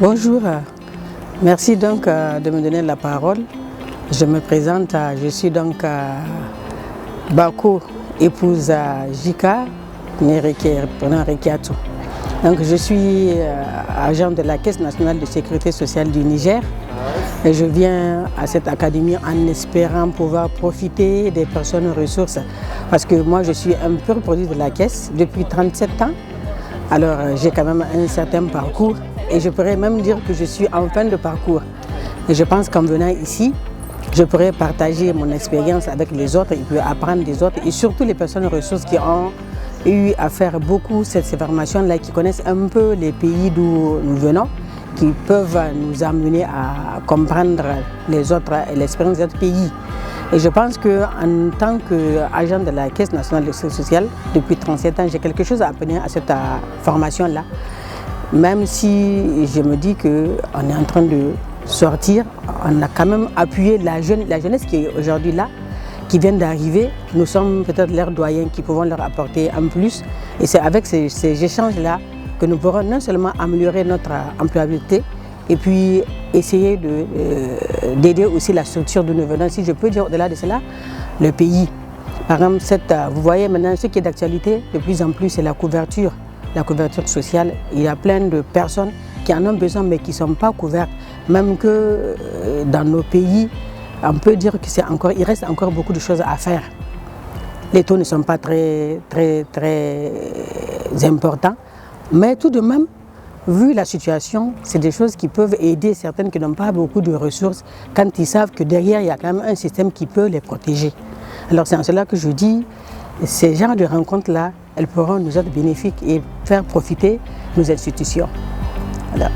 Bonjour, merci donc de me donner la parole. Je me présente, je suis donc Bako, épouse Jika, née prénom Rekiatou. Donc je suis agent de la Caisse nationale de sécurité sociale du Niger et je viens à cette académie en espérant pouvoir profiter des personnes ressources parce que moi je suis un pur produit de la Caisse depuis 37 ans. Alors j'ai quand même un certain parcours et je pourrais même dire que je suis en fin de parcours. Et je pense qu'en venant ici, je pourrais partager mon expérience avec les autres et puis apprendre des autres et surtout les personnes ressources qui ont eu à faire beaucoup cette formation-là, qui connaissent un peu les pays d'où nous venons, qui peuvent nous amener à comprendre les autres et l'expérience des autres pays. Et je pense qu'en tant qu'agent de la Caisse nationale de sécurité sociale, depuis 37 ans, j'ai quelque chose à apprendre à cette formation-là. Même si je me dis qu'on est en train de sortir, on a quand même appuyé la jeunesse qui est aujourd'hui là, qui vient d'arriver. Nous sommes peut-être leurs doyens qui pouvons leur apporter un plus. Et c'est avec ces échanges-là que nous pourrons non seulement améliorer notre employabilité, et puis essayer d'aider aussi la structure de nous venons. Si je peux dire au-delà de cela, le pays. Par exemple, vous voyez maintenant ce qui est d'actualité, de plus en plus, c'est la couverture sociale. Il y a plein de personnes qui en ont besoin mais qui ne sont pas couvertes. Même que dans nos pays, on peut dire qu'il reste encore beaucoup de choses à faire. Les taux ne sont pas très importants, mais tout de même, vu la situation, c'est des choses qui peuvent aider certaines qui n'ont pas beaucoup de ressources quand ils savent que derrière, il y a quand même un système qui peut les protéger. Alors c'est en cela que je dis, ces genres de rencontres-là, elles pourront nous être bénéfiques et faire profiter nos institutions. Voilà.